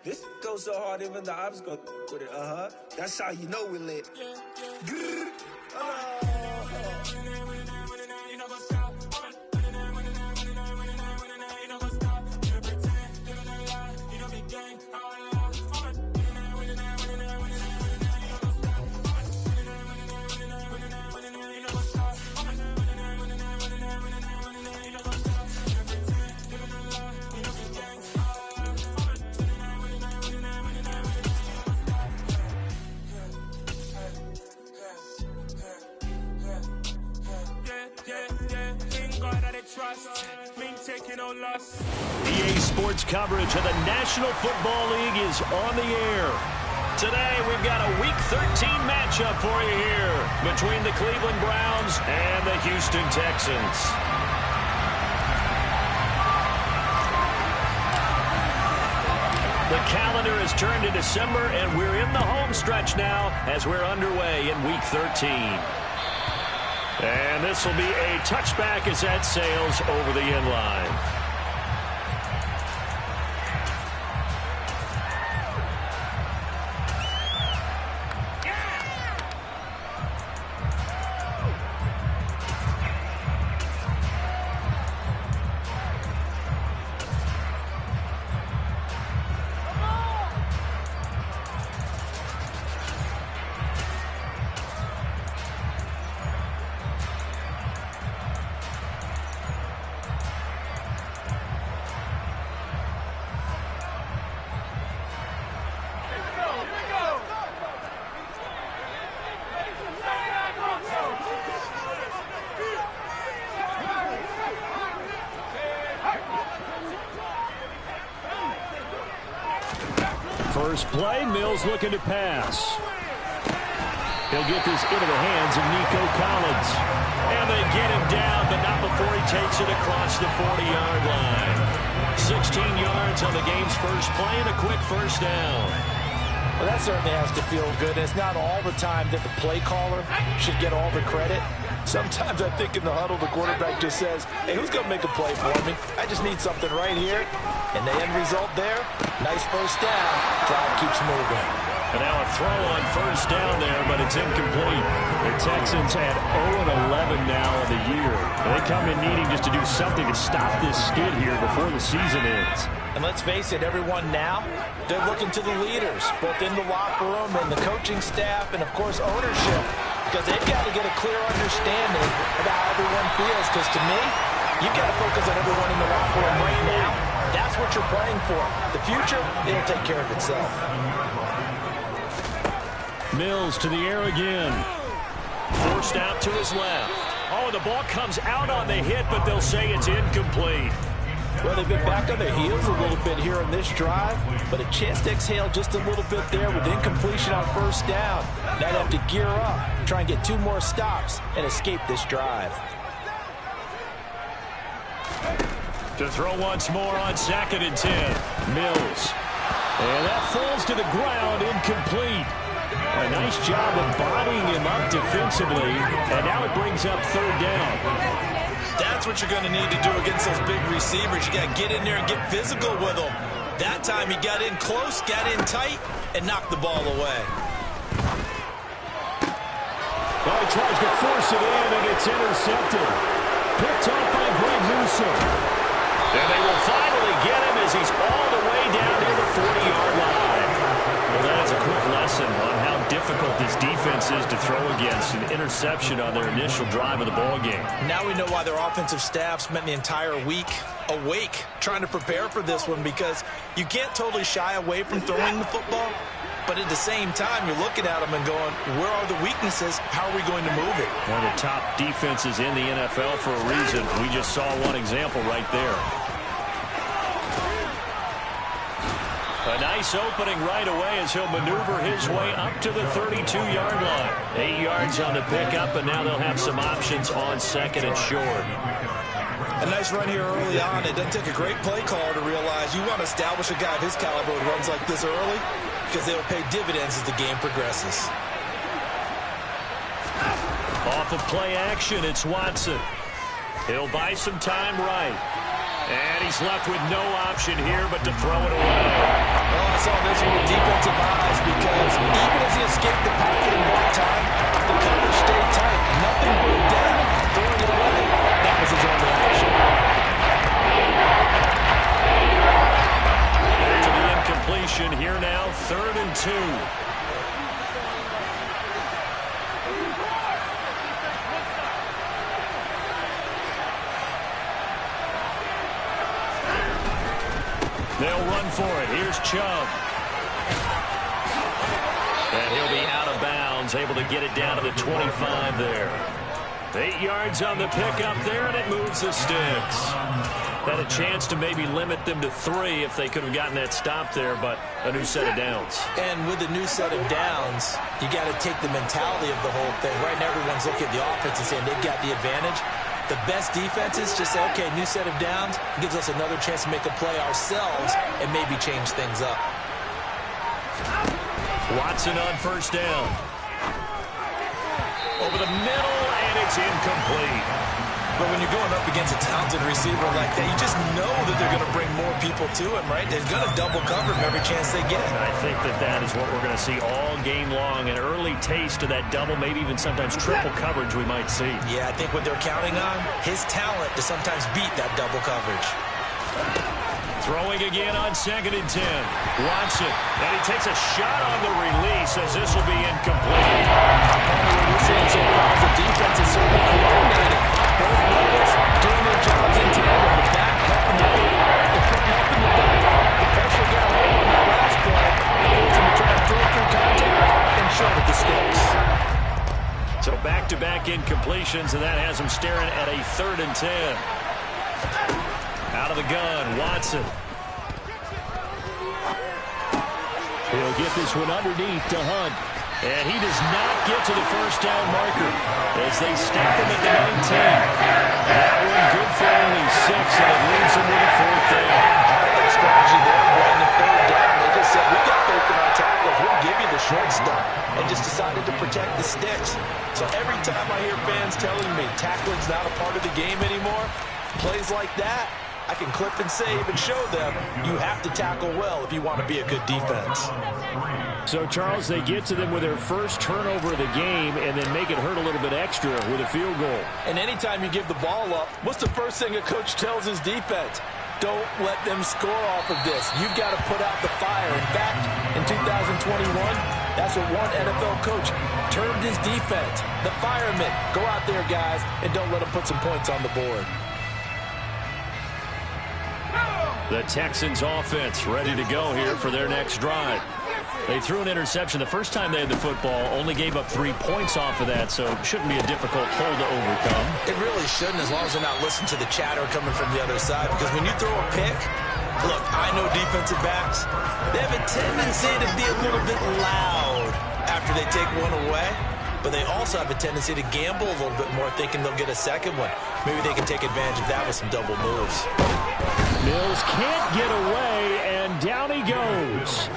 This goes so hard, even the ops go with it. That's how you know we lit. Grrr. EA Sports coverage of the National Football League is on the air. Today, we've got a Week 13 matchup for you here between the Cleveland Browns and the Houston Texans. The calendar has turned to December, and we're in the home stretch now as we're underway in Week 13. And this will be a touchback as that sails over the end line. First play, Mills looking to pass. He'll get this into the hands of Nico Collins. And they get him down, but not before he takes it across the 40-yard line. 16 yards on the game's first play and a quick first down. Well, that certainly has to feel good. It's not all the time that the play caller should get all the credit. Sometimes I think in the huddle, the quarterback just says, hey, who's going to make a play for me? I just need something right here. And the end result there, nice first down. Drive keeps moving. And now a throw on first down there, but it's incomplete. The Texans had 0-11 now in the year. They come in needing just to do something to stop this skid here before the season ends. And let's face it, everyone now, they're looking to the leaders, both in the locker room and the coaching staff and, of course, ownership, because they've got to get a clear understanding about how everyone feels, because to me, you've got to focus on everyone in the locker room right now. That's what you're playing for. The future, it'll take care of itself. Mills to the air again. Forced out to his left. Oh, the ball comes out on the hit, but they'll say it's incomplete. Well, they've been back on their heels a little bit here on this drive, but a chance to exhale just a little bit there with incompletion on first down. Now they have to gear up, try and get 2 more stops, and escape this drive. To throw once more on 2nd and 10. Mills. And that falls to the ground, incomplete. A nice job of bodying him up defensively, and now it brings up 3rd down. That's what you're going to need to do against those big receivers. You got to get in there and get physical with them. That time he got in close, got in tight, and knocked the ball away. Well, he tries to force it in, and it's intercepted. Picked off by Greg Newsome. And they will finally get him as he's all the way down near the 40-yard line. Well, that is a quick lesson on how difficult this defense is to throw against. An interception on their initial drive of the ballgame. Now we know why their offensive staff spent the entire week awake trying to prepare for this one, because you can't totally shy away from throwing the football, but at the same time, you're looking at them and going, where are the weaknesses? How are we going to move it? One of the top defenses in the NFL for a reason. We just saw one example right there. A nice opening right away as he'll maneuver his way up to the 32-yard line. 8 yards on the pickup, and now they'll have some options on 2nd and short. A nice run here early on. It doesn't take a great play caller to realize you want to establish a guy of his caliber who runs like this early, because they'll pay dividends as the game progresses. Off of play action, it's Watson. He'll buy some time right. And he's left with no option here but to throw it away. down 2. They'll run for it. Here's Chubb. And he'll be out of bounds, able to get it down to the 25 there. 8 yards on the pickup there, and it moves the sticks. Had a chance to maybe limit them to 3 if they could have gotten that stop there, but a new set of downs. And with a new set of downs, you got to take the mentality of the whole thing. Right now, everyone's looking at the offense and saying they've got the advantage. The best defenses just say, okay, new set of downs, gives us another chance to make a play ourselves and maybe change things up. Watson on first down. Over the middle, and it's incomplete. But when you're going up against a talented receiver like that, you just know that they're going to bring more people to him, right? They're going to double cover him every chance they get. I think that is what we're going to see all game long. An early taste of that double, maybe even sometimes triple coverage we might see. Yeah, I think what they're counting on, his talent to sometimes beat that double coverage. Throwing again on 2nd and 10. Watson, and he takes a shot on the release as this will be incomplete. The defense is certainly coordinated. Both levels doing their jobs in tandem. The back helping the front, the front helping the back. The pressure got hold on that last play. Forced him to try to throw through contact and short of the sticks. So back-to-back incompletions, and that has him staring at a 3rd and 10. Out of the gun, Watson. He'll get this one underneath to Hunt. And he does not get to the first down marker as they stop him at the 19. That one good for only 6, and it leaves him with a 4th down. Strategy there, Brandon, 3rd down. They just said, we got faith in our tackles. We'll give you the short stuff. And just decided to protect the sticks. So every time I hear fans telling me tackling's not a part of the game anymore, plays like that, I can clip and save and show them you have to tackle well if you want to be a good defense. So, Charles, they get to them with their first turnover of the game and then make it hurt a little bit extra with a field goal. And anytime you give the ball up, what's the first thing a coach tells his defense? Don't let them score off of this. You've got to put out the fire. In fact, in 2021, that's what one NFL coach termed his defense. The firemen. Go out there, guys, and don't let them put some points on the board. The Texans offense ready to go here for their next drive. They threw an interception the first time they had the football, only gave up 3 points off of that, so it shouldn't be a difficult hole to overcome. It really shouldn't, as long as they're not listening to the chatter coming from the other side, because when you throw a pick, look, I know defensive backs, they have a tendency to be a little bit loud after they take one away, but they also have a tendency to gamble a little bit more, thinking they'll get a second one. Maybe they can take advantage of that with some double moves. Mills can't get away, and down he goes.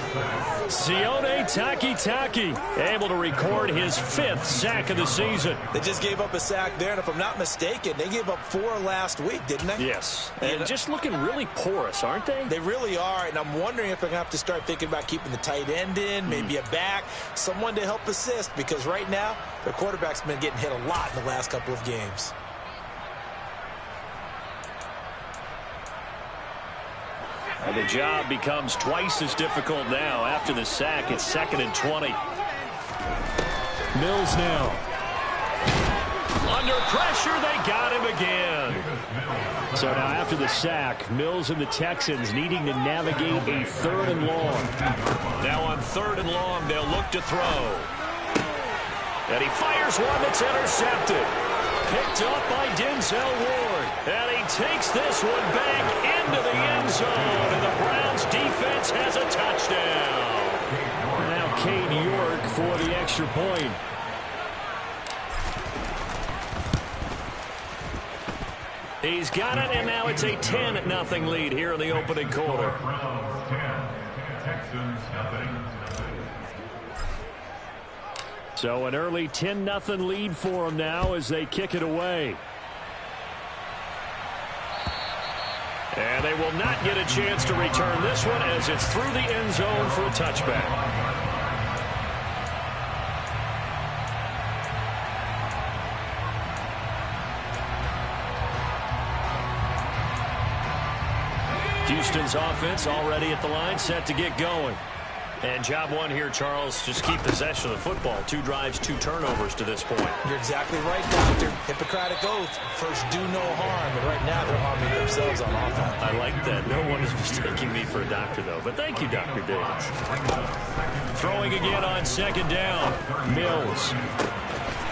Sione Takitaki able to record his 5th sack of the season. They just gave up a sack there, and if I'm not mistaken, they gave up 4 last week, didn't they? Yes, and just looking really porous, aren't they? They really are, and I'm wondering if they're going to have to start thinking about keeping the tight end in, maybe a back, someone to help assist, because right now, their quarterback's been getting hit a lot in the last couple of games. And the job becomes twice as difficult now. After the sack, it's 2nd and 20. Mills now. Under pressure, they got him again. So now after the sack, Mills and the Texans needing to navigate a 3rd and long. Now on 3rd and long, they'll look to throw. And he fires one that's intercepted. Picked up by Denzel Ward. And he takes this one back into the end zone. And the Browns defense has a touchdown. Now Cade York for the extra point. He's got it, and now it's a 10-0 lead here in the opening quarter. So an early 10-0 lead for them now as they kick it away. And they will not get a chance to return this one as it's through the end zone for a touchback. Houston's offense already at the line, set to get going. And job one here, Charles, just keep possession of the football. 2 drives, 2 turnovers to this point. You're exactly right, Doctor. Hippocratic oath. First, do no harm. And right now, they're harming themselves on offense. I like that. No one is mistaking me for a doctor, though. But thank you, Dr. Davis. Throwing again on 2nd down. Mills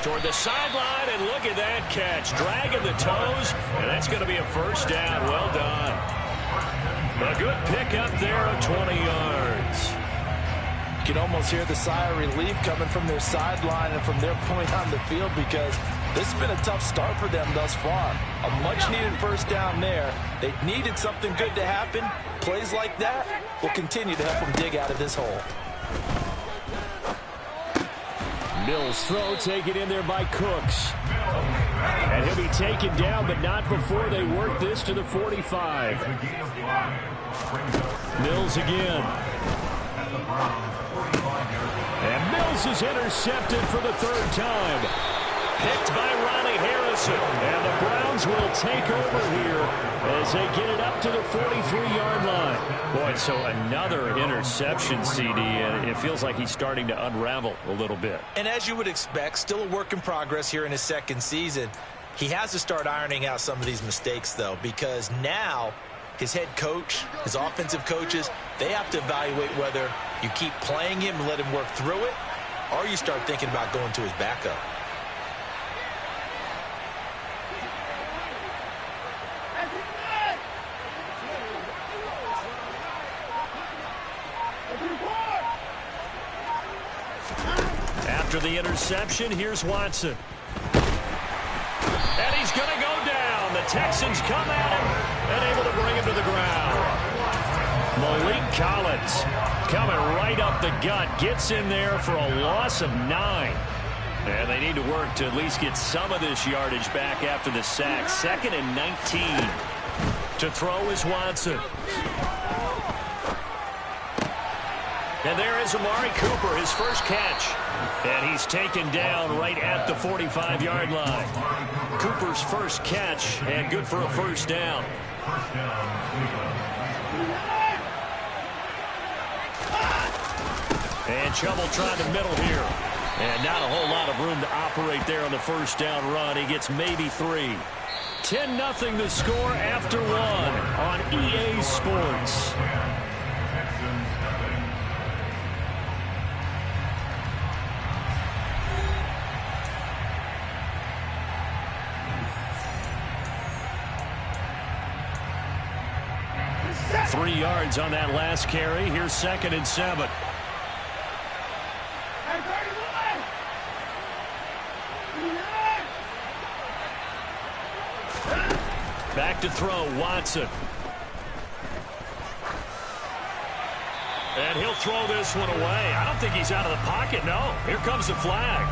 toward the sideline, and look at that catch. Dragging the toes, and that's going to be a first down. Well done. A good pickup there of 20 yards. You can almost hear the sigh of relief coming from their sideline and from their point on the field, because this has been a tough start for them thus far. A much-needed first down there. They needed something good to happen. Plays like that will continue to help them dig out of this hole. Mills throw taken in there by Cooks. And he'll be taken down, but not before they work this to the 45. Mills again. And Mills is intercepted for the 3rd time. Picked by Ronnie Harrison. And the Browns will take over here as they get it up to the 43-yard line. Boy, so another interception, CD, and it feels like he's starting to unravel a little bit. And as you would expect, still a work in progress here in his 2nd season. He has to start ironing out some of these mistakes, though, because now his head coach, his offensive coaches, they have to evaluate whether you keep playing him and let him work through it, or you start thinking about going to his backup. After the interception, here's Watson. And he's going to go down. The Texans come at him and able to bring him to the ground. Malik Collins coming right up the gut. Gets in there for a loss of 9. And they need to work to at least get some of this yardage back after the sack. 2nd and 19. To throw is Watson. And there is Amari Cooper, his first catch. And he's taken down right at the 45-yard line. Cooper's first catch, and good for a first down. And Chubb will try the middle here. And not a whole lot of room to operate there on the first down run. He gets maybe 3. 10-0 the score after 1 on EA Sports. Three yards on that last carry. Here's 2nd and 7. Back to throw, Watson. And he'll throw this one away. I don't think he's out of the pocket, no. Here comes the flag.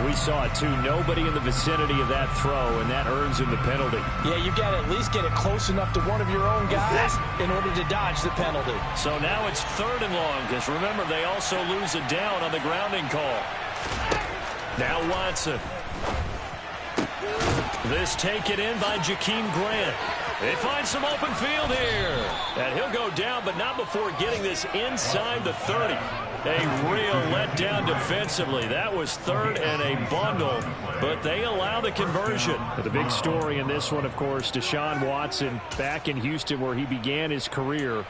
We saw it, too. Nobody in the vicinity of that throw, and that earns him the penalty. Yeah, you got to at least get it close enough to one of your own guys in order to dodge the penalty. So now it's 3rd and long, because remember, they also lose a down on the grounding call. Now Watson. This taken in by Jakeem Grant. They find some open field here. And he'll go down, but not before getting this inside the 30. A real letdown defensively. That was 3rd and a bundle, but they allow the conversion. But the big story in this one, of course, Deshaun Watson back in Houston where he began his career.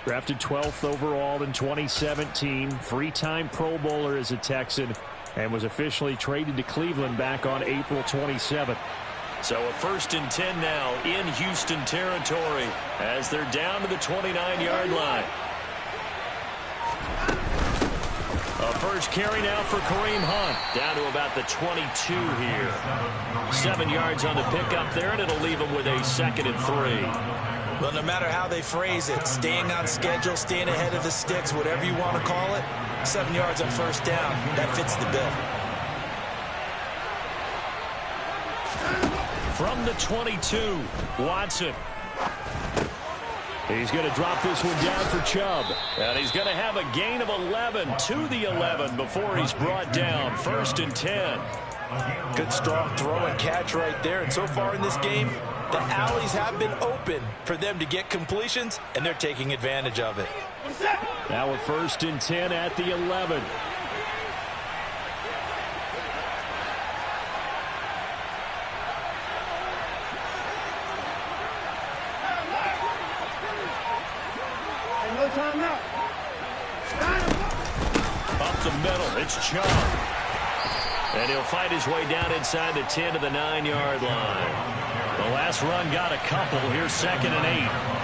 Drafted 12th overall in 2017. 3-time Pro Bowler as a Texan and was officially traded to Cleveland back on April 27th. So a 1st and 10 now in Houston territory as they're down to the 29-yard line. A first carry now for Kareem Hunt. Down to about the 22 here. 7 yards on the pickup there, and it'll leave him with a 2nd and 3. Well, no matter how they phrase it, staying on schedule, staying ahead of the sticks, whatever you want to call it, 7 yards on first down, that fits the bill. From the 22, Watson. He's going to drop this one down for Chubb. And he's going to have a gain of 11 to the 11 before he's brought down. 1st and 10. Good strong throw and catch right there. And so far in this game, the alleys have been open for them to get completions, and they're taking advantage of it. Now we're 1st and 10 at the 11. Up the middle, it's Chubb. And he'll fight his way down inside the 10 to the 9-yard line. The last run got a couple. Here's 2nd and 8.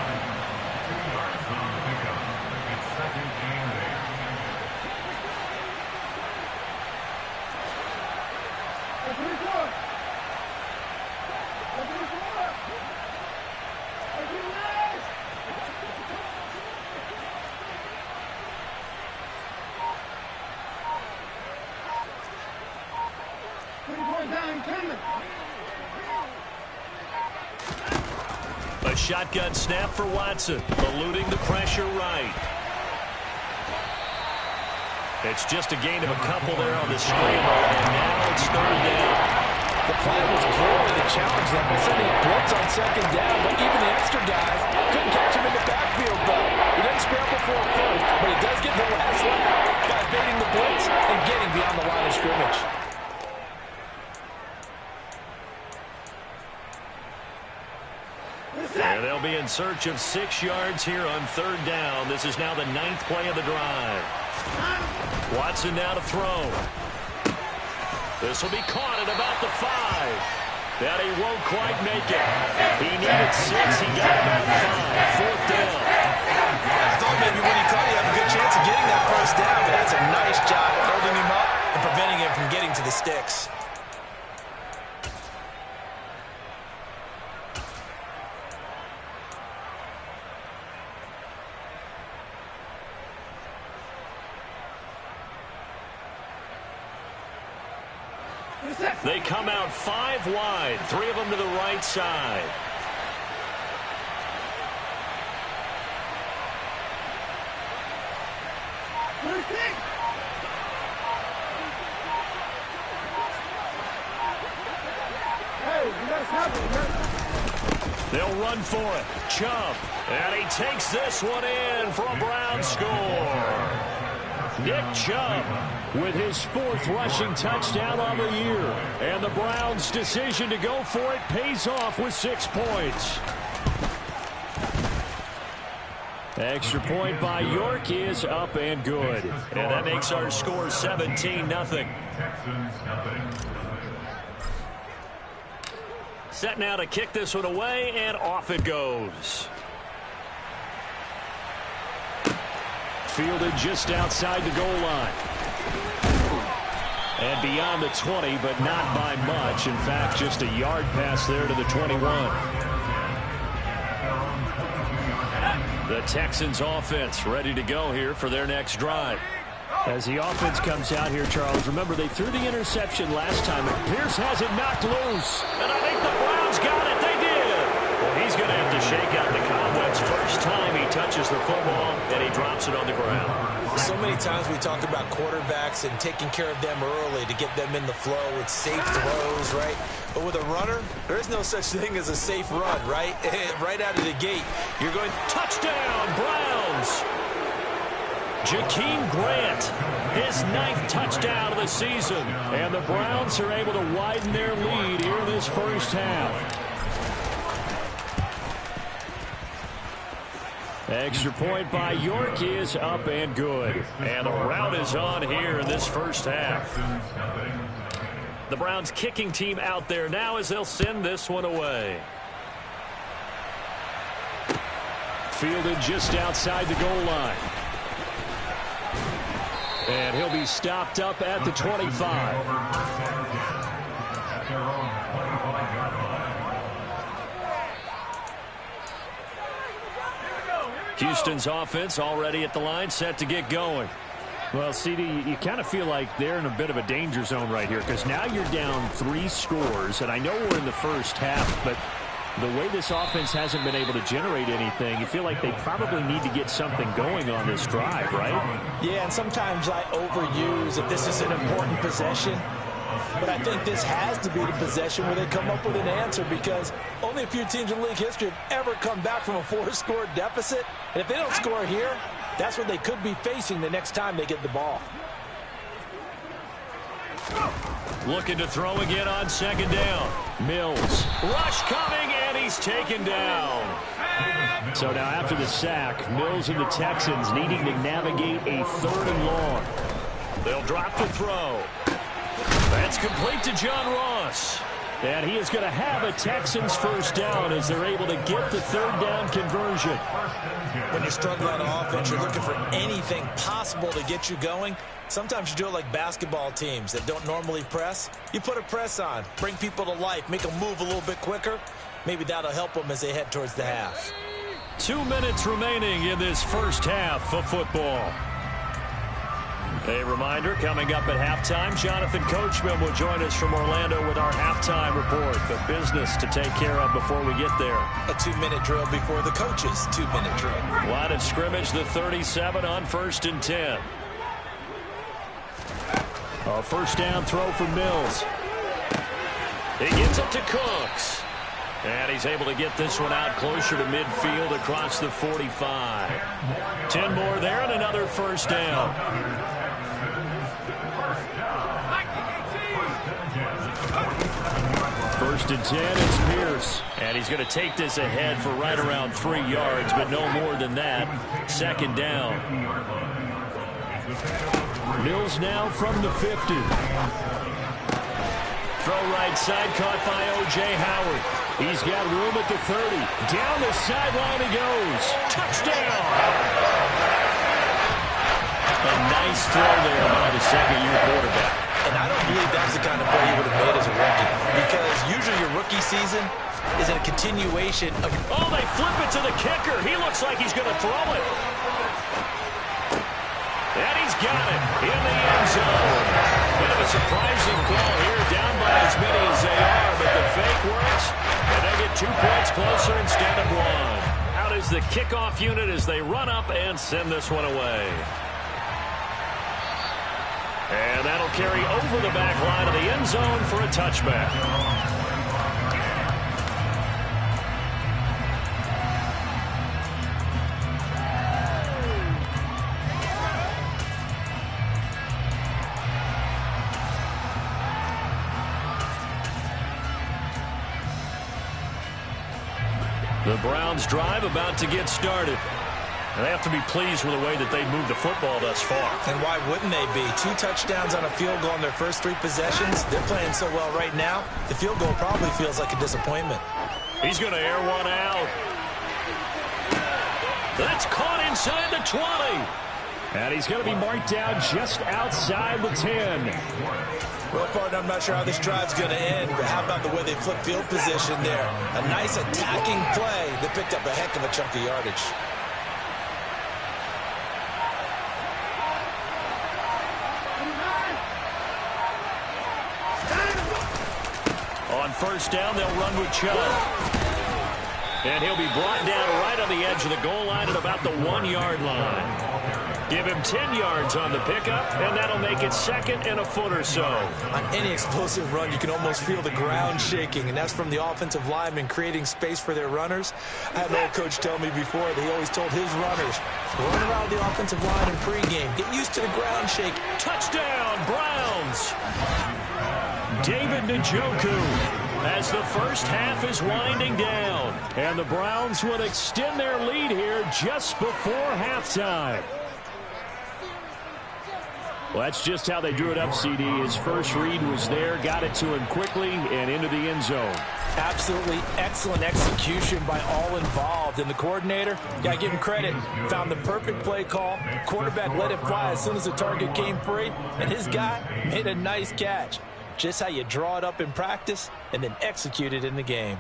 A shotgun snap for Watson, eluding the pressure right. It's just a gain of a couple there on the scramble, and now it's 3rd down. The plan was clearly to challenge them by sending a blitz on 2nd down, but even the extra guys couldn't catch him in the backfield, though. He didn't scramble for a first, but he does get the last lap by evading the blitz and getting beyond the line of scrimmage. And they'll be in search of 6 yards here on 3rd down. This is now the 9th play of the drive. Watson now to throw. This will be caught at about the 5. That he won't quite make it. He needed 6. He got about 5. 4th down. I thought maybe when he caught, he had a good chance of getting that first down, but that's a nice job holding him up and preventing him from getting to the sticks. They come out 5 wide, 3 of them to the right side. They'll run for it. Chubb. And he takes this one in for a Brown score. Nick Chubb with his 4th rushing touchdown on the year. And the Browns' decision to go for it pays off with 6 points. Extra point by York is up and good. And that makes our score 17-0. Set now to kick this one away, and off it goes. Fielded just outside the goal line. And beyond the 20, but not by much. In fact, just a yard pass there to the 21. The Texans offense ready to go here for their next drive. As the offense comes out here, Charles, remember they threw the interception last time, and Pierce has it knocked loose. And I think the Browns got it. They did. Well, he's going to have to shake out the cobwebs first time he touches the football, and he drops it on the ground. So many times we talk about quarterbacks and taking care of them early to get them in the flow with safe throws, right? But with a runner, there is no such thing as a safe run, right? Right out of the gate, you're going, touchdown, Browns! Jakeem Grant, his 9th touchdown of the season. And the Browns are able to widen their lead here in this first half. Extra point by York is up and good. And the rout is on here in this first half. The Browns kicking team out there now as they'll send this one away. Fielded just outside the goal line. And he'll be stopped up at the 25. Houston's offense already at the line, set to get going. Well, CD, you kind of feel like they're in a bit of a danger zone right here because now you're down 3 scores, and I know we're in the first half, but the way this offense hasn't been able to generate anything, you feel like they probably need to get something going on this drive, right? Yeah, and sometimes I overuse if this is an important possession. But I think this has to be the possession where they come up with an answer because only a few teams in league history have ever come back from a 4-score deficit. And if they don't score here, That's what they could be facing the next time they get the ball. Looking to throw again on second down. Mills. Rush coming, and he's taken down. So now after the sack, Mills and the Texans needing to navigate a 3rd and long. They'll drop the throw. That's complete to John Ross. And he is going to have a Texans first down as they're able to get the 3rd down conversion. When you struggle on offense, you're looking for anything possible to get you going. Sometimes you do it like basketball teams that don't normally press. You put a press on, bring people to life, make them move a little bit quicker. Maybe that'll help them as they head towards the half. 2 minutes remaining in this first half of football. A reminder, coming up at halftime, Jonathan Coachman will join us from Orlando with our halftime report. The business to take care of before we get there. A 2-minute drill before the coach's 2-minute drill. Line of scrimmage, the 37 on 1st and 10. A first down throw for Mills. He gets it to Cooks. And he's able to get this one out closer to midfield across the 45. 10 more there and another first down. First and 10, it's Pierce. And he's going to take this ahead for right around 3 yards, but no more than that. Second down. Mills now from the 50. Throw right side, caught by O.J. Howard. He's got room at the 30. Down the sideline he goes. Touchdown! A nice throw there by the second-year quarterback. And I don't believe that's the kind of play he would have made as a rookie. Because usually your rookie season is a continuation of... Oh, they flip it to the kicker. He looks like he's going to throw it. And he's got it in the end zone. Bit of a surprising call here, down by as many as they are, but the fake works, and they get 2 points closer instead of 1. Out is the kickoff unit as they run up and send this one away. And that'll carry over the back line of the end zone for a touchback. The Browns drive about to get started. And they have to be pleased with the way that they moved the football thus far. And why wouldn't they be? 2 touchdowns on a field goal in their first 3 possessions. They're playing so well right now, the field goal probably feels like a disappointment. He's going to air one out. That's caught inside the 20. And he's going to be marked down just outside the 10. Well, partner, I'm not sure how this drive's going to end, but how about the way they flip field position there? A nice attacking play that picked up a heck of a chunk of yardage. On first down, they'll run with Chubb. And he'll be brought down right on the edge of the goal line at about the 1-yard line. Give him 10 yards on the pickup, and that'll make it 2nd and a foot or so. On any explosive run, you can almost feel the ground shaking, and that's from the offensive linemen creating space for their runners. I had an old coach tell me before that he always told his runners, run around the offensive line in pregame. Get used to the ground shake. Touchdown, Browns! David Njoku as the first half is winding down. And the Browns will extend their lead here just before halftime. Well, that's just how they drew it up, CD. His first read was there, got it to him quickly, and into the end zone. Absolutely excellent execution by all involved. And the coordinator, got to give him credit, found the perfect play call. Quarterback let it fly as soon as the target came free, and his guy made a nice catch. Just how you draw it up in practice and then execute it in the game.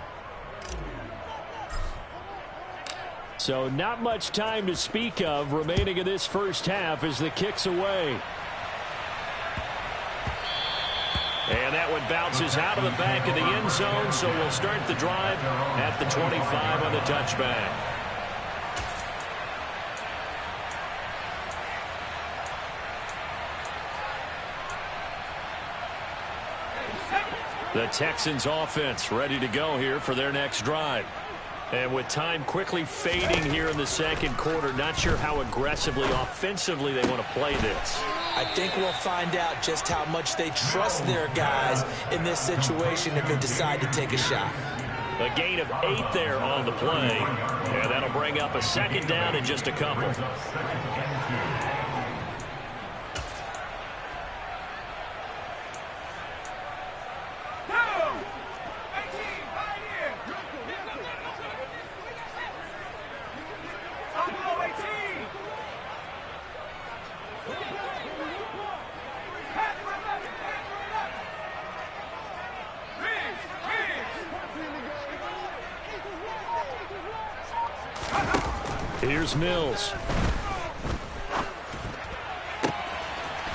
So not much time to speak of remaining in this first half as the kick's away. And that one bounces out of the back of the end zone, so we'll start the drive at the 25 on the touchback. The Texans offense ready to go here for their next drive. And with time quickly fading here in the second quarter, not sure how aggressively, offensively they want to play this. I think we'll find out just how much they trust their guys in this situation if they decide to take a shot. A gain of 8 there on the play. And that'll bring up a second down in just a couple. Here's Mills.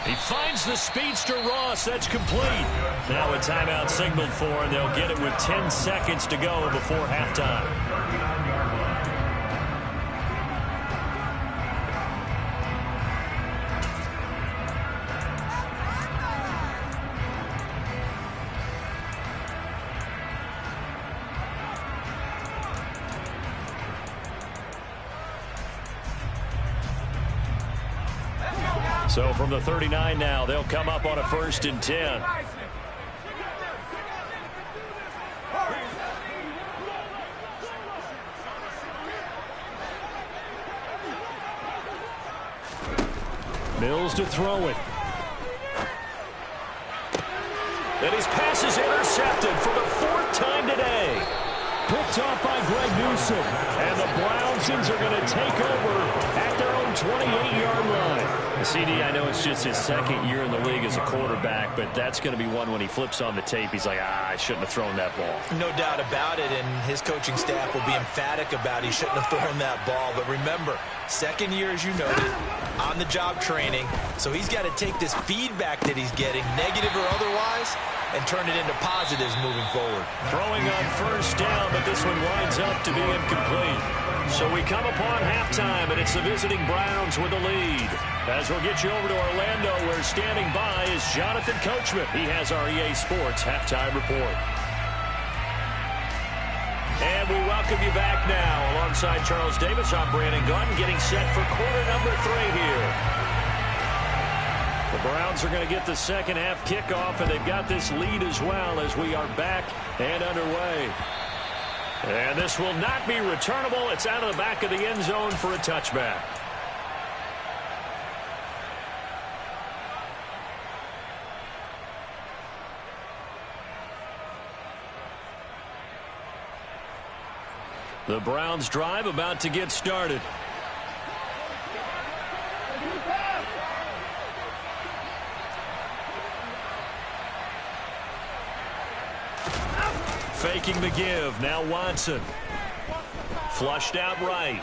He finds the speedster Ross. That's complete. Now a timeout signaled for, and they'll get it with 10 seconds to go before halftime. So from the 39 now, they'll come up on a 1st and 10. Mills to throw it. And his pass is intercepted for the 4th time today. Picked off by Greg Newsome. And the Brownsons are going to take over at their own 28-yard line. CD, I know it's just his 2nd year in the league as a quarterback, but that's going to be one when he flips on the tape. He's like, I shouldn't have thrown that ball. No doubt about it, and his coaching staff will be emphatic about he shouldn't have thrown that ball. But remember, 2nd year, as you noted, on-the-job training, so he's got to take this feedback that he's getting, negative or otherwise, and turn it into positives moving forward. Throwing on 1st down, but this one winds up to be incomplete. So we come upon halftime, and it's the visiting Browns with the lead. As we'll get you over to Orlando, where standing by is Jonathan Coachman. He has our EA Sports Halftime Report. And we welcome you back now. Alongside Charles Davis, I'm Brandon Gunn, getting set for quarter number 3 here. The Browns are going to get the second half kickoff, and they've got this lead as well as we are back and underway. And this will not be returnable. It's out of the back of the end zone for a touchback. The Browns drive about to get started. Faking the give. Now Watson. Flushed out right.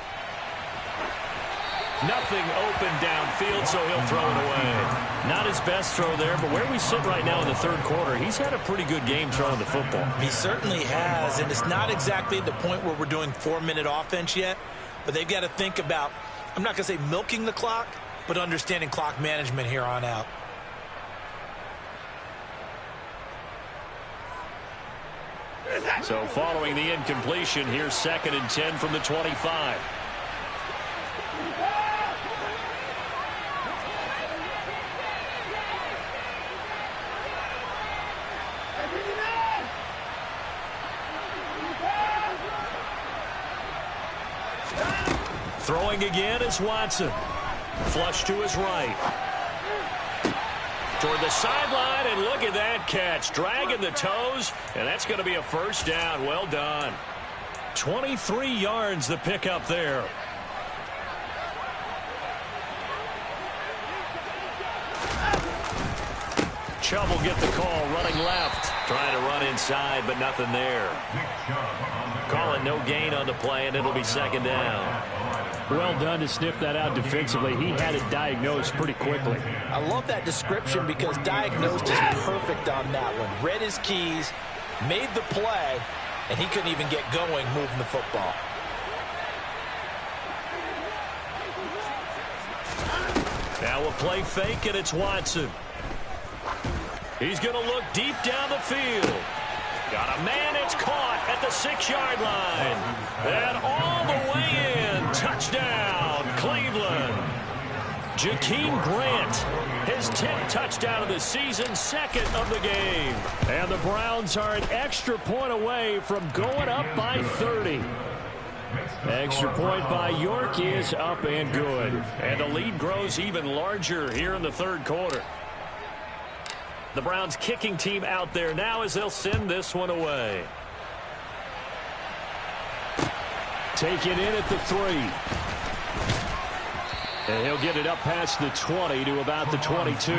Nothing open downfield, so he'll throw it away. Not his best throw there, but where we sit right now in the 3rd quarter, he's had a pretty good game throwing the football. He certainly has, and it's not exactly at the point where we're doing 4-minute offense yet, but they've got to think about, I'm not going to say milking the clock, but understanding clock management here on out. So following the incompletion, here's 2nd and 10 from the 25. Throwing again is Watson. Flush to his right. Toward the sideline, and look at that catch. Dragging the toes, and that's going to be a 1st down. Well done. 23 yards the pickup there. Chubb will get the call, running left. Trying to run inside, but nothing there. Calling no gain on the play, and it'll be 2nd down. Well done to sniff that out defensively. He had it diagnosed pretty quickly. I love that description because diagnosed is perfect on that one. Read his keys, made the play, and he couldn't even get going moving the football. Now a play fake, and it's Watson. He's going to look deep down the field. Got a man, it's caught at the 6-yard line. And all the way in. Touchdown, Cleveland. Jakeem Grant, his 10th touchdown of the season, second of the game. And the Browns are an extra point away from going up by 30. Extra point by York is up and good. And the lead grows even larger here in the third quarter. The Browns kicking team out there now as they'll send this one away. Taken in at the 3. And he'll get it up past the 20 to about the 22.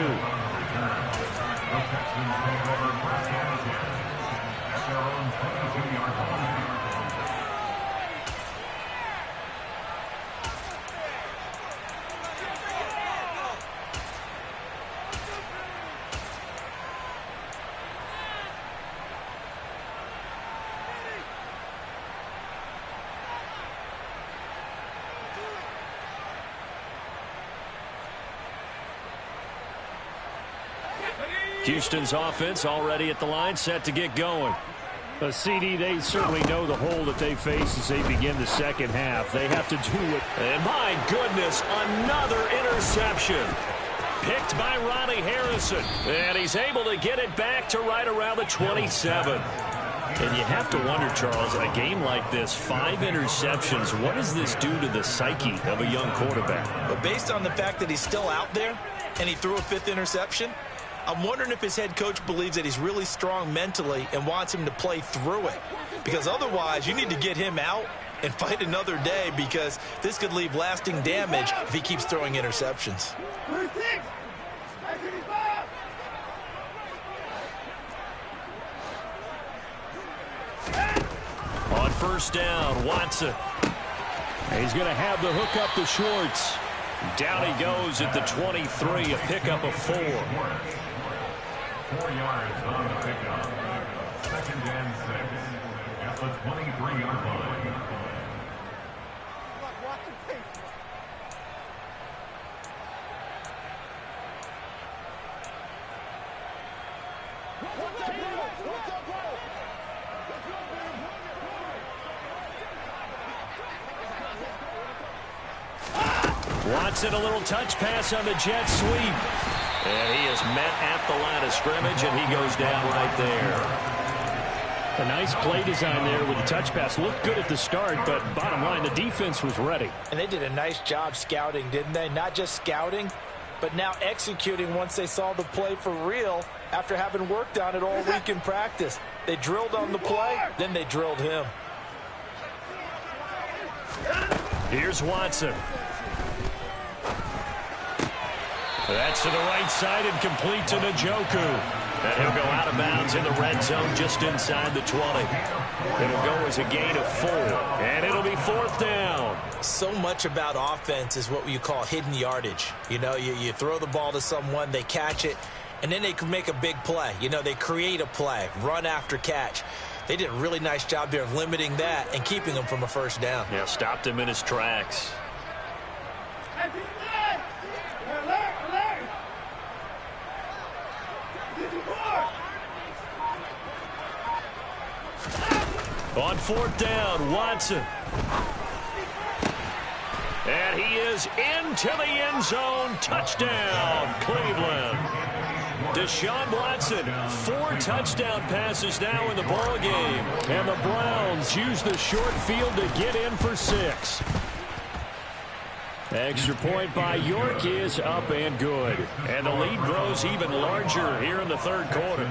Houston's offense already at the line, set to get going. CD, they certainly know the hole that they face as they begin the second half. They have to do it. And my goodness, another interception. Picked by Ronnie Harrison. And he's able to get it back to right around the 27. And you have to wonder, Charles, in a game like this, 5 interceptions, what does this do to the psyche of a young quarterback? But based on the fact that he's still out there and he threw a 5th interception, I'm wondering if his head coach believes that he's really strong mentally and wants him to play through it. Because otherwise, you need to get him out and fight another day, because this could leave lasting damage if he keeps throwing interceptions. On first down, Watson. He's going to have the hook up to Schwartz. Down he goes at the 23, a pickup of 4. 4 yards on the pickup. 2nd and 6 at the 23-yard line. Watson, a little touch pass on the jet sweep. And he is met at the line of scrimmage, and he goes down right there. A nice play design there with the touch pass. Looked good at the start, but bottom line, the defense was ready. And they did a nice job scouting, didn't they? Not just scouting, but now executing once they saw the play for real after having worked on it all week in practice. They drilled on the play, then they drilled him. Here's Watson. That's to the right side and complete to Njoku. And he'll go out of bounds in the red zone just inside the 20. It'll go as a gain of 4. And it'll be 4th down. So much about offense is what you call hidden yardage. You know, you throw the ball to someone, they catch it, and then they can make a big play. You know, they create a play, run after catch. They did a really nice job there of limiting that and keeping him from a first down. Yeah, stopped him in his tracks. On 4th down, Watson. And he is into the end zone. Touchdown, Cleveland. Deshaun Watson, 4 touchdown passes now in the ballgame. And the Browns use the short field to get in for 6. Extra point by York is up and good. And the lead grows even larger here in the third quarter.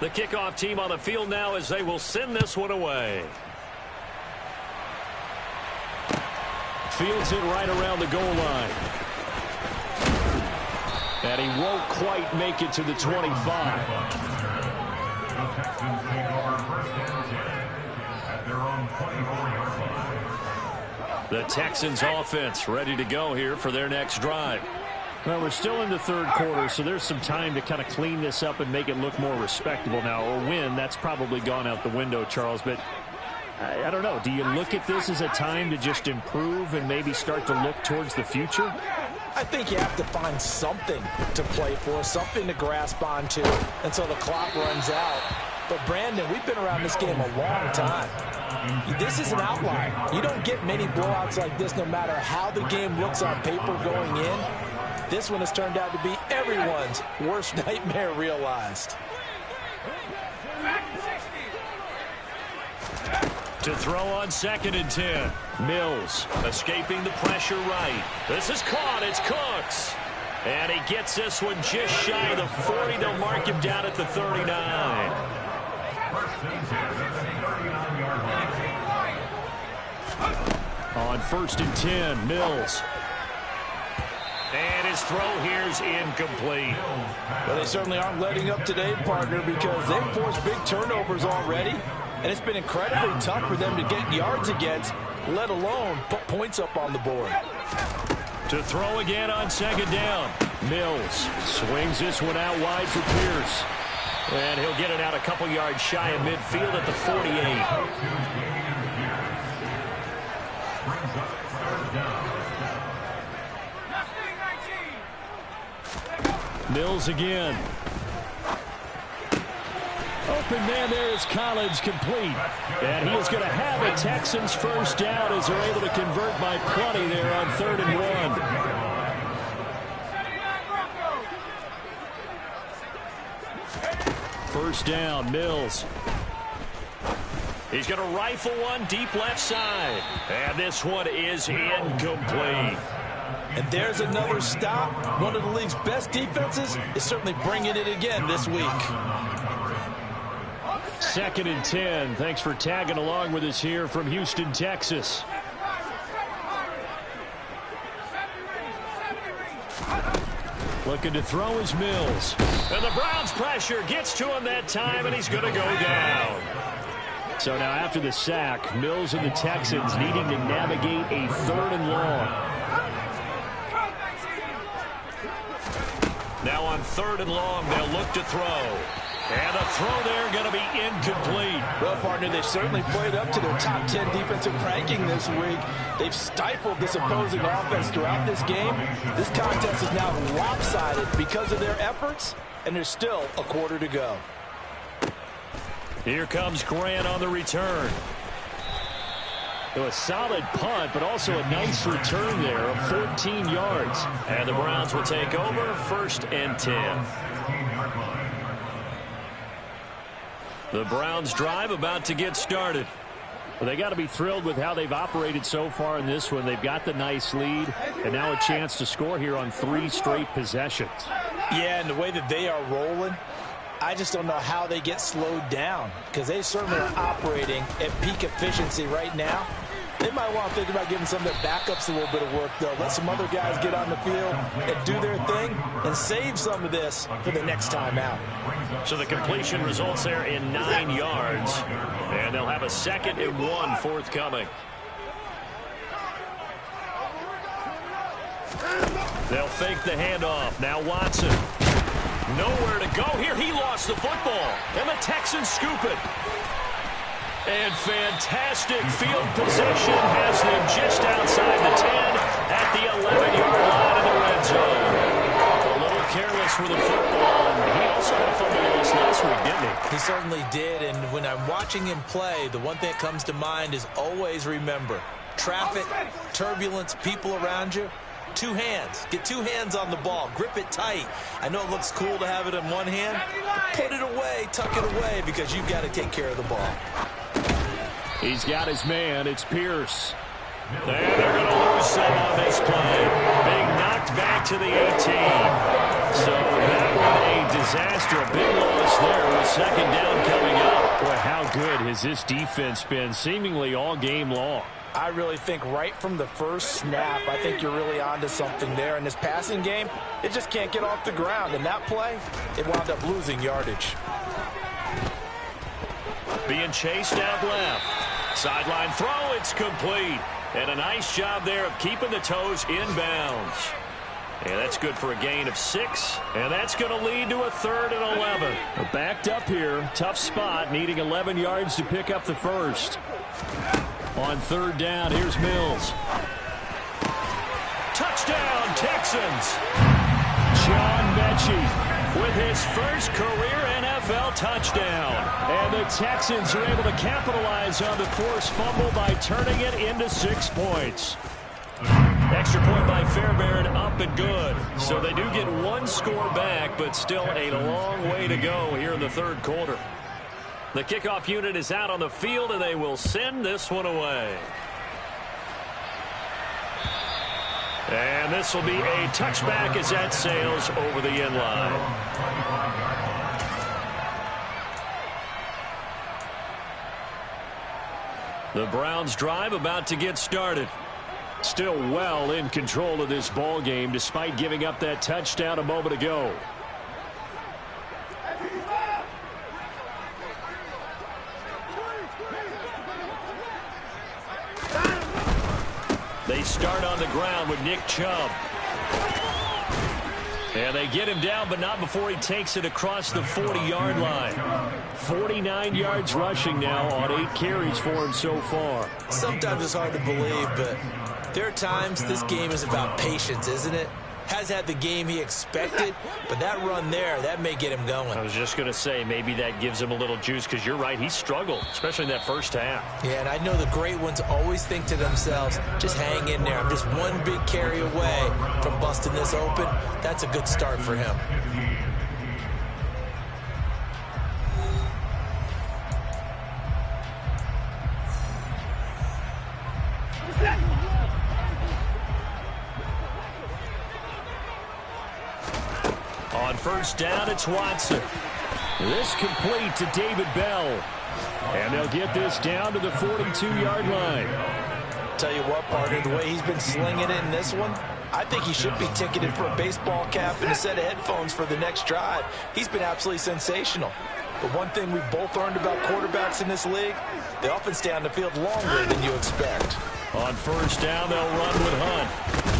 The kickoff team on the field now as they will send this one away. Fields it right around the goal line. And he won't quite make it to the 25. The Texans take over 1st and 10 at their own 24-yard line. The Texans offense ready to go here for their next drive. Well, we're still in the third quarter, so there's some time to kind of clean this up and make it look more respectable now. Or win, that's probably gone out the window, Charles. But I don't know. Do you look at this as a time to just improve and maybe start to look towards the future? I think you have to find something to play for, something to grasp onto until the clock runs out. But, Brandon, we've been around this game a long time. This is an outlier. You don't get many blowouts like this no matter how the game looks on paper going in. This one has turned out to be everyone's worst nightmare realized. To throw on 2nd and 10. Mills escaping the pressure right. This is caught. It's Cooks. And he gets this one just shy of the 40. They'll mark him down at the 39. On 1st and 10, Mills. And his throw here's incomplete. Well, they certainly aren't letting up today, partner, because they've forced big turnovers already. And it's been incredibly tough for them to get yards against, let alone put points up on the board. To throw again on 2nd down. Mills swings this one out wide for Pierce. And he'll get it out a couple yards shy of midfield at the 48. Mills again. Open man there is Collins, complete. And he is going to have a Texans first down as they're able to convert by plenty there on 3rd and 1. First down, Mills. He's going to rifle one deep left side. And this one is incomplete. And there's another stop. One of the league's best defenses is certainly bringing it again this week. 2nd and 10. Thanks for tagging along with us here from Houston, Texas. Looking to throw is Mills. And the Browns pressure gets to him that time, and he's going to go down. So now after the sack, Mills and the Texans needing to navigate a 3rd and long. Now on 3rd and long, they'll look to throw. And a throw there going to be incomplete. Well, partner, they've certainly played up to their top 10 defensive ranking this week. They've stifled this opposing offense throughout this game. This contest is now lopsided because of their efforts, and there's still a quarter to go. Here comes Grant on the return. A solid punt, but also a nice return there of 14 yards. And the Browns will take over 1st and 10. The Browns drive about to get started. Well, they got to be thrilled with how they've operated so far in this one. They've got the nice lead, and now a chance to score here on 3 straight possessions. Yeah, and the way that they are rolling, I just don't know how they get slowed down, because they certainly are operating at peak efficiency right now. They might want to think about giving some of their backups a little bit of work, though. Let some other guys get on the field and do their thing and save some of this for the next time out. So the completion results there in 9 yards, and they'll have a 2nd and 1 forthcoming. They'll fake the handoff. Now Watson. Nowhere to go here. He lost the football, and the Texans scoop it. And fantastic field position has them just outside the 10 at the 11-yard line in the red zone. A little careless with the football, and he also had a fumble loss last week, didn't he? He certainly did, and when I'm watching him play, the one thing that comes to mind is always remember, traffic, turbulence, people around you, 2 hands. Get 2 hands on the ball. Grip it tight. I know it looks cool to have it in one hand, but put it away, tuck it away, because you've got to take care of the ball. He's got his man. It's Pierce. And they're going to lose some on this play. Being knocked back to the 18. So that was a disaster. A big loss there with 2nd down coming up. Boy, how good has this defense been seemingly all game long? I really think right from the first snap, I think you're really onto something there. In this passing game, it just can't get off the ground. In that play, it wound up losing yardage. Being chased out left. Sideline throw, it's complete. And a nice job there of keeping the toes inbounds. And that's good for a gain of 6. And that's going to lead to a 3rd and 11. We're backed up here. Tough spot, needing 11 yards to pick up the first. On 3rd down, here's Mills. Touchdown, Texans. John Mechie with his first career NFL touchdown. And the Texans are able to capitalize on the forced fumble by turning it into 6 points. Extra point by Fairbairn, up and good. So they do get one score back, but still a long way to go here in the third quarter. The kickoff unit is out on the field, and they will send this one away. And this will be a touchback as that sails over the end line. The Browns drive about to get started. Still well in control of this ball game despite giving up that touchdown a moment ago. They start on the ground with Nick Chubb. And they get him down, but not before he takes it across the 40-yard line. 49 yards rushing now on 8 carries for him so far. Sometimes it's hard to believe, but there are times this game is about patience, isn't it? Has had the game he expected, but that run there, that may get him going. I was just going to say, maybe that gives him a little juice, because you're right, he struggled, especially in that first half. Yeah, and I know the great ones always think to themselves, just hang in there. I'm just one big carry away from busting this open. That's a good start for him. On first down, it's Watson. This complete to David Bell. And they'll get this down to the 42-yard line. Tell you what, partner, the way he's been slinging it in this one, I think he should be ticketed for a baseball cap and a set of headphones for the next drive. He's been absolutely sensational. But one thing we've both learned about quarterbacks in this league, they often stay on the field longer than you expect. On first down, they'll run with Hunt.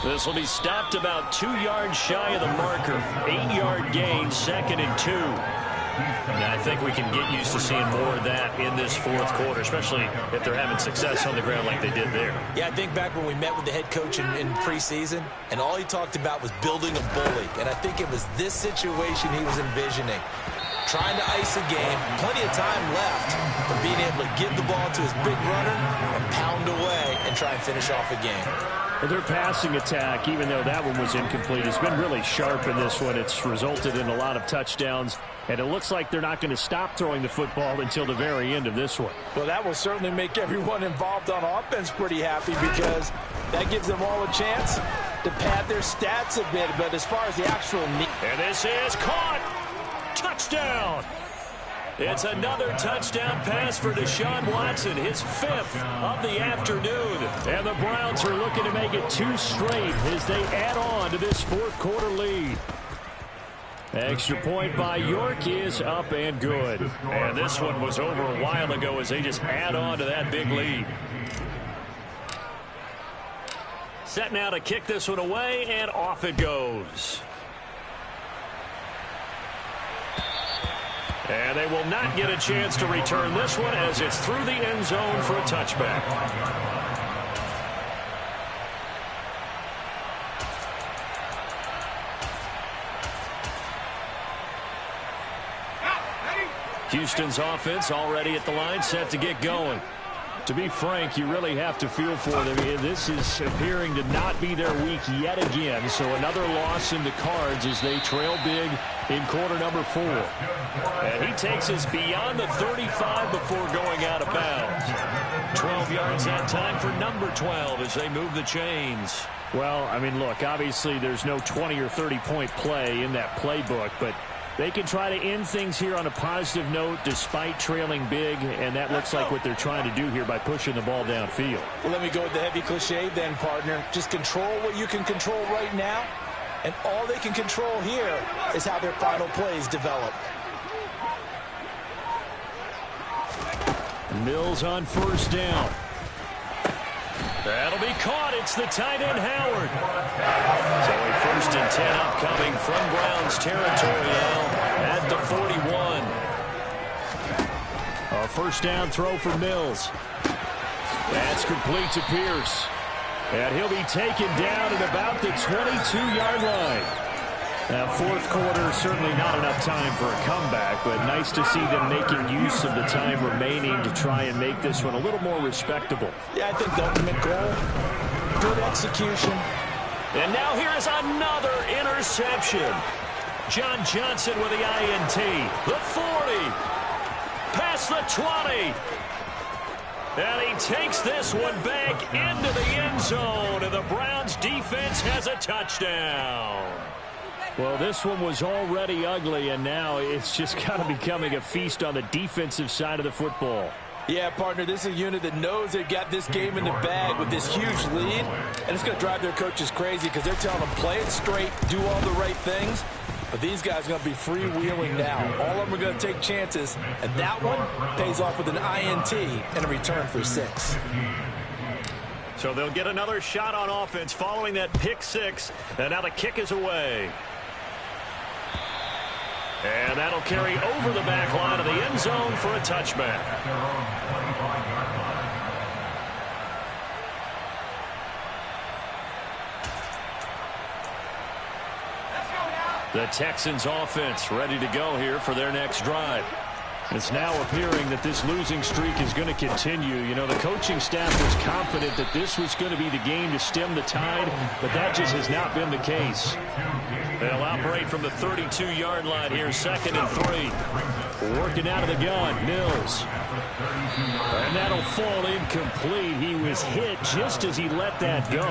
This will be stopped about 2 yards shy of the marker. 8-yard gain, 2nd and 2. And I think we can get used to seeing more of that in this fourth quarter, especially if they're having success on the ground like they did there. Yeah, I think back when we met with the head coach in preseason, and all he talked about was building a bully. And I think it was this situation he was envisioning. Trying to ice a game, plenty of time left, but being able to give the ball to his big runner and pound away and try and finish off a game. Well, their passing attack, even though that one was incomplete, has been really sharp in this one. It's resulted in a lot of touchdowns, and it looks like they're not going to stop throwing the football until the very end of this one. Well, that will certainly make everyone involved on offense pretty happy, because that gives them all a chance to pad their stats a bit. But as far as the actual need... And this is caught. Touchdown. It's another touchdown pass for Deshaun Watson, his 5th of the afternoon. And the Browns are looking to make it 2 straight as they add on to this fourth quarter lead. Extra point by York is up and good. And this one was over a while ago as they just add on to that big lead. Set now to kick this one away, and off it goes. And they will not get a chance to return this one as it's through the end zone for a touchback. Houston's offense already at the line, set to get going. To be frank, you really have to feel for them. This is appearing to not be their week yet again. So another loss in the cards as they trail big in quarter number 4. And he takes us beyond the 35 before going out of bounds. 12 yards that time for number 12 as they move the chains. Well, I mean, look, obviously there's no 20 or 30-point play in that playbook, but they can try to end things here on a positive note despite trailing big, and that looks like what they're trying to do here by pushing the ball downfield. Well, let me go with the heavy cliche then, partner. Just control what you can control right now, and all they can control here is how their final plays develop. Mills on first down. That'll be caught. It's the tight end, Howard. So a 1st and 10 upcoming from Browns territory now at the 41. A first down throw for Mills. That's complete to Pierce. And he'll be taken down at about the 22-yard line. Now, fourth quarter, certainly not enough time for a comeback, but nice to see them making use of the time remaining to try and make this one a little more respectable. Yeah, I think the ultimate goal, good execution. And now here is another interception. John Johnson with the INT. The 40. Past the 20. And he takes this one back into the end zone, and the Browns defense has a touchdown. Well, this one was already ugly, and now it's just kind of becoming a feast on the defensive side of the football. Yeah, partner, this is a unit that knows they've got this game in the bag with this huge lead, and it's going to drive their coaches crazy because they're telling them play it straight, do all the right things. But these guys are going to be freewheeling now. All of them are going to take chances, and that one pays off with an INT and a return for 6. So they'll get another shot on offense following that pick 6, and now the kick is away. And that'll carry over the back line of the end zone for a touchback. The Texans offense ready to go here for their next drive. It's now appearing that this losing streak is going to continue. You know, the coaching staff was confident that this was going to be the game to stem the tide, but that just has not been the case. They'll operate from the 32-yard line here, 2nd and 3. Working out of the gun, Mills. And that'll fall incomplete. He was hit just as he let that go.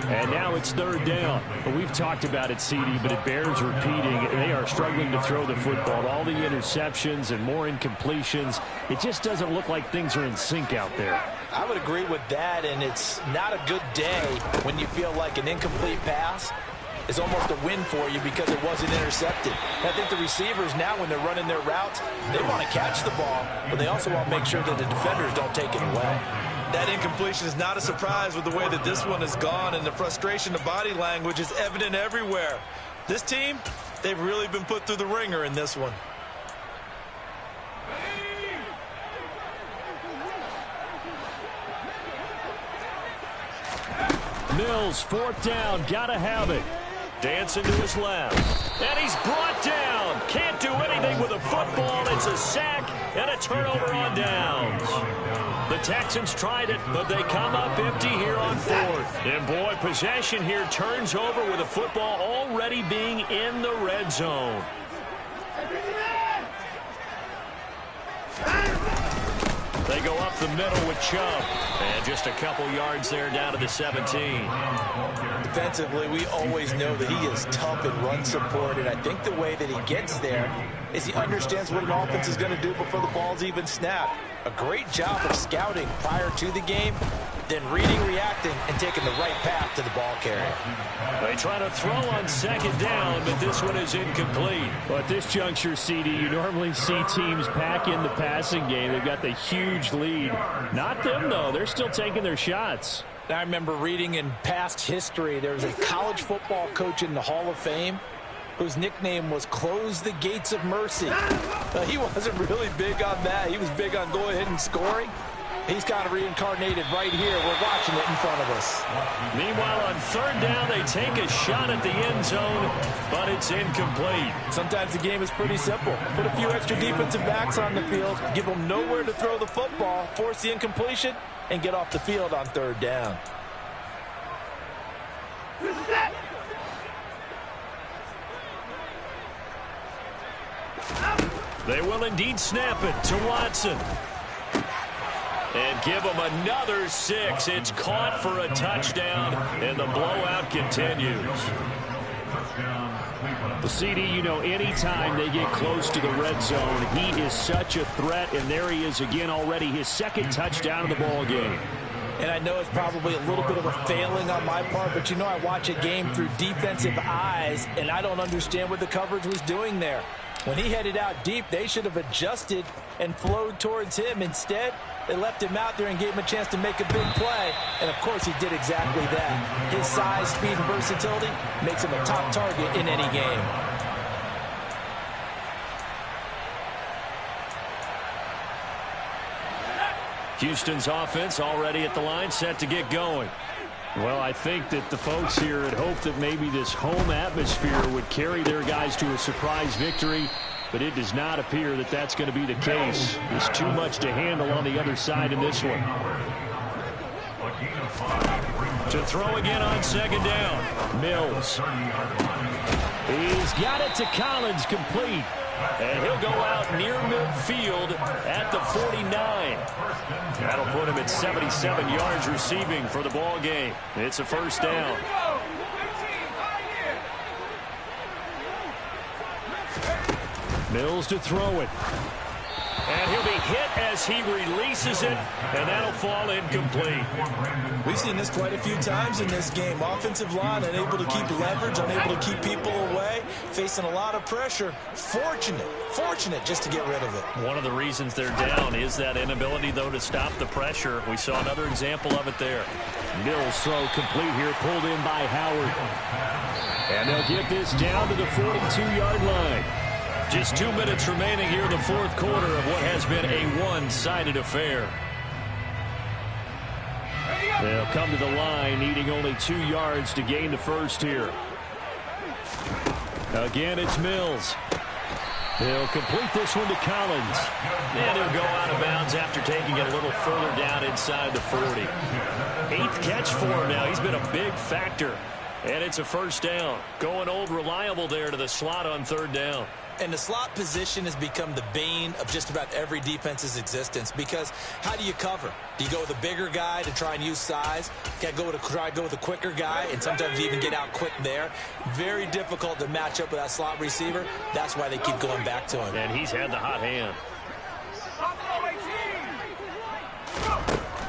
And now it's 3rd down. But we've talked about it, CD, but it bears repeating. They are struggling to throw the football. All the interceptions and more incompletions. It just doesn't look like things are in sync out there. I would agree with that, and it's not a good day when you feel like an incomplete pass is almost a win for you because it wasn't intercepted. And I think the receivers now, when they're running their routes, they want to catch the ball, but they also want to make sure that the defenders don't take it away. That incompletion is not a surprise with the way that this one has gone, and the frustration, the body language is evident everywhere. This team, they've really been put through the ringer in this one. Mills, 4th down, gotta have it. Dancing to his left. And he's brought down. Can't do anything with a football. It's a sack and a turnover on downs. The Texans tried it, but they come up empty here on 4th. And boy, possession here turns over with a football already being in the red zone. They go up the middle with Chubb. And just a couple yards there down to the 17. Defensively, we always know that he is tough in run support, and I think the way that he gets there is he understands what an offense is going to do before the ball's even snapped. A great job of scouting prior to the game, then reading, reacting, and taking the right path to the ball carrier. They try to throw on 2nd down, but this one is incomplete. Well, at this juncture, CD, you normally see teams pack in the passing game. They've got the huge lead. Not them, though. They're still taking their shots. I remember reading in past history, there was a college football coach in the Hall of Fame whose nickname was Close the Gates of Mercy. He wasn't really big on that. He was big on go ahead and scoring. He's kind of reincarnated right here. We're watching it in front of us. Meanwhile, on 3rd down, they take a shot at the end zone, but it's incomplete. Sometimes the game is pretty simple. Put a few extra defensive backs on the field, give them nowhere to throw the football, force the incompletion, and get off the field on 3rd down. They will indeed snap it to Watson. And give him another 6. It's caught for a touchdown, and the blowout continues. The CD, you know, anytime they get close to the red zone, he is such a threat, and there he is again already, his 2nd touchdown of the ball game. And I know it's probably a little bit of a failing on my part, but you know I watch a game through defensive eyes, and I don't understand what the coverage was doing there. When he headed out deep, they should have adjusted and flowed towards him. Instead, they left him out there and gave him a chance to make a big play. And, of course, he did exactly that. His size, speed, and versatility makes him a top target in any game. Houston's offense already at the line, set to get going. Well, I think that the folks here had hoped that maybe this home atmosphere would carry their guys to a surprise victory, but it does not appear that that's going to be the case. There's too much to handle on the other side in this one. To throw again on second down, Mills. He's got it to Collins, complete. And he'll go out near midfield at the 49. That'll put him at 77 yards receiving for the ball game. It's a first down. Mills to throw it. And he'll be hit as he releases it, and that'll fall incomplete. We've seen this quite a few times in this game. Offensive line unable to keep leverage, unable to keep people away, facing a lot of pressure. Fortunate just to get rid of it. One of the reasons they're down is that inability, though, to stop the pressure. We saw another example of it there. Mills throw complete here, pulled in by Howard. And they'll get this down to the 42-yard line. Just 2 minutes remaining here in the fourth quarter of what has been a one-sided affair. They'll come to the line, needing only 2 yards to gain the first here. Again, it's Mills. He'll complete this one to Collins. And he'll go out of bounds after taking it a little further down inside the 40. 8th catch for him now. He's been a big factor. And it's a first down. Going old reliable there to the slot on third down. And the slot position has become the bane of just about every defense's existence, because how do you cover? Do you go with a bigger guy to try and use size? Try to go with a quicker guy, and sometimes you even get out quick there. Very difficult to match up with that slot receiver. That's why they keep going back to him. And he's had the hot hand.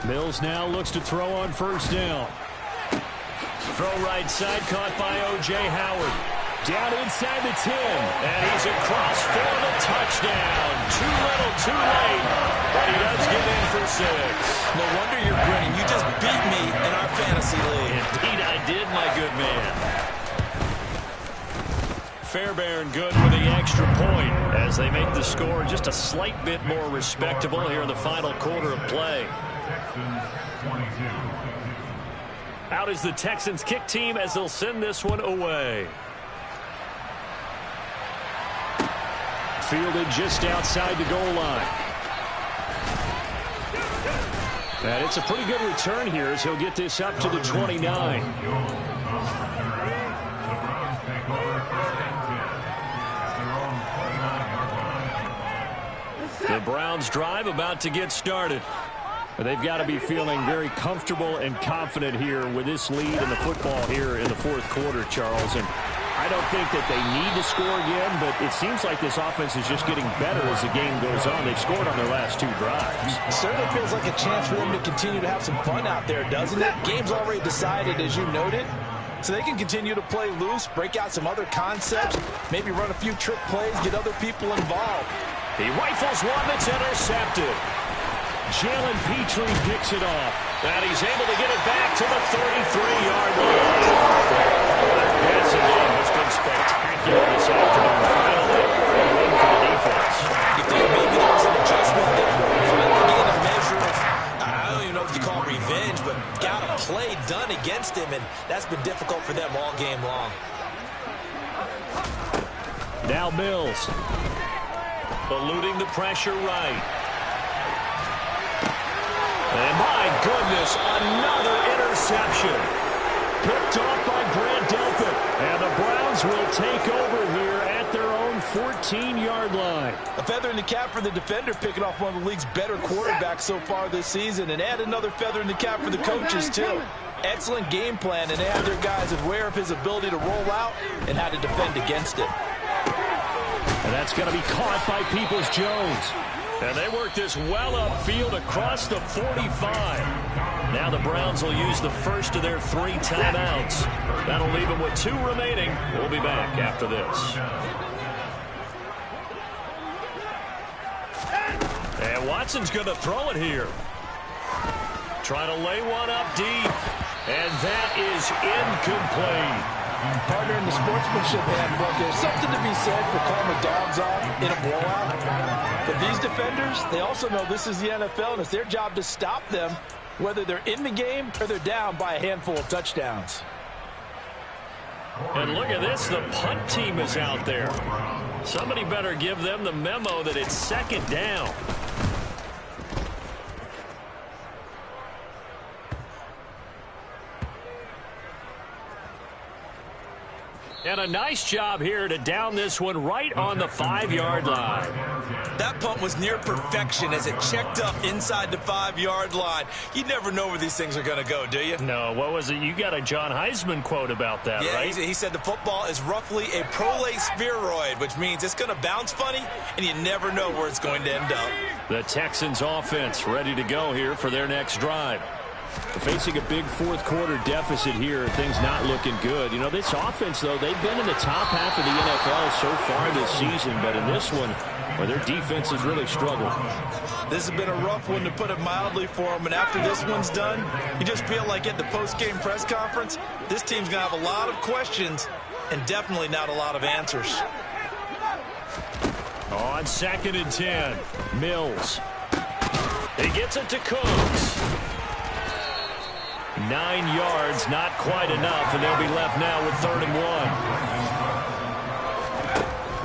Mills now looks to throw on first down. Throw right side, caught by O.J. Howard. Down inside the 10. And he's across for the touchdown. Too little, too late. But he does get in for 6. No wonder you're grinning. You just beat me in our fantasy league. Indeed I did, my good man. Fairbairn good with the extra point as they make the score just a slight bit more respectable here in the final quarter of play. Out is the Texans kick team as they'll send this one away. Fielded just outside the goal line. And it's a pretty good return here as he'll get this up to the 29. The Browns drive about to get started. But they've got to be feeling very comfortable and confident here with this lead in the football here in the fourth quarter, Charles. And I don't think that they need to score again, but it seems like this offense is just getting better as the game goes on. They've scored on their last 2 drives. It certainly feels like a chance for them to continue to have some fun out there, doesn't it? Game's already decided, as you noted. So they can continue to play loose, break out some other concepts, maybe run a few trick plays, get other people involved. He rifles one that's intercepted. Jalen Petrie picks it off. And he's able to get it back to the 33-yard line. Passing game has been spectacular this afternoon. Finally, a win for the defense. You think maybe there was an adjustment there? Finally getting a measure of, I don't even know if you call it revenge, but got a play done against him, and that's been difficult for them all game long. Now Mills. Eluding the pressure right. And my goodness, another interception. Picked off by Grant Delpit. And the Browns will take over here at their own 14-yard line. A feather in the cap for the defender, picking off one of the league's better quarterbacks so far this season. And add another feather in the cap for the coaches, too. Excellent game plan, and they have their guys aware of his ability to roll out and how to defend against it. And that's going to be caught by Peoples-Jones. And they work this well upfield across the 45. Now the Browns will use the first of their 3 timeouts. That'll leave them with 2 remaining. We'll be back after this. And Watson's going to throw it here. Trying to lay one up deep. And that is incomplete. Partner in the sportsmanship handbook, there's something to be said for calling the dogs off in a blowout. But these defenders, they also know this is the NFL, and it's their job to stop them whether they're in the game or they're down by a handful of touchdowns. And look at this, the punt team is out there. Somebody better give them the memo that it's second down. And a nice job here to down this one right on the 5-yard line. That punt was near perfection as it checked up inside the 5-yard line. You never know where these things are going to go, do you? No, what was it? You got a John Heisman quote about that, yeah, right? He said the football is roughly a prolate spheroid, which means it's going to bounce funny, and you never know where it's going to end up. The Texans offense ready to go here for their next drive. Facing a big fourth-quarter deficit here, things not looking good. You know, this offense, though, they've been in the top half of the NFL so far this season, but in this one, where their defense has really struggled. This has been a rough one, to put it mildly, for them, and after this one's done, you just feel like at the post-game press conference, this team's going to have a lot of questions and definitely not a lot of answers. On 2nd and 10, Mills. He gets it to Cooks. 9 yards, not quite enough, and they'll be left now with 3rd and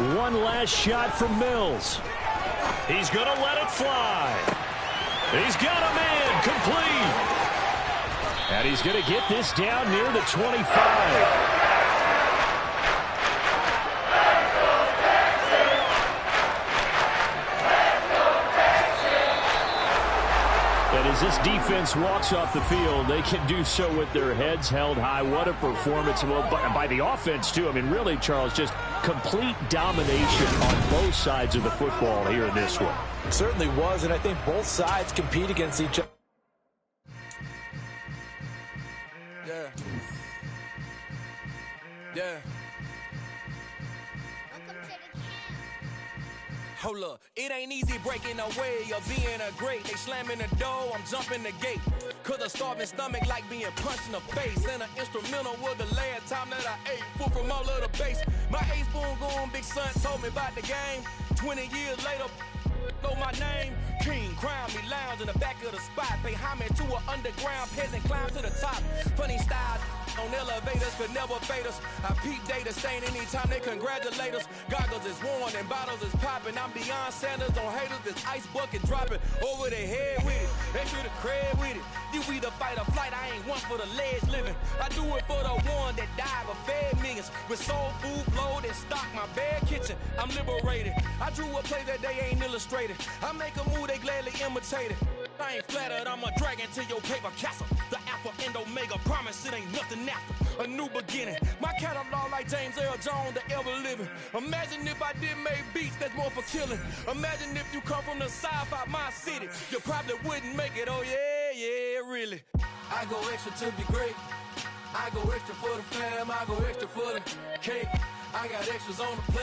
1. One last shot from Mills. He's going to let it fly. He's got a man complete. And he's going to get this down near the 25. As this defense walks off the field, they can do so with their heads held high. What a performance by the offense, too. I mean, really, Charles, just complete domination on both sides of the football here in this one. It certainly was, and I think both sides compete against each other. Yeah. Hold up, it ain't easy breaking away or being a great. They slamming the door, I'm jumping the gate. Cause a starving stomach like being punched in the face. And an instrumental was the last time that I ate. Food from all of the base. My ace boom going, big son told me about the game. 20 years later, know my name. King, crown me, lounge in the back of the spot. Pay homage to an underground peasant, climb to the top. Funny style on elevators could never fade us. I peep data stain anytime they congratulate us. Goggles is worn and bottles is popping. I'm beyond Sanders on haters, this ice bucket dropping over their head with it. Extra the cred with it. You either fight or flight, I ain't one for the ledge living. I do it for the one that died but fed millions. With soul food flowed and stock my bare kitchen. I'm liberated. I drew a play that they ain't illustrated. I make a move, they gladly imitate it. I ain't flattered, I'm a dragon to your paper castle. The Alpha and Omega, promise it ain't nothing after. A new beginning. My catalog like James Earl Jones, the ever living. Imagine if I didn't make beats, that's more for killing. Imagine if you come from the south out my city. You probably wouldn't make it, oh yeah, really. I go extra to be great. I go extra for the fam, I go extra for the cake. I got extras on the plate.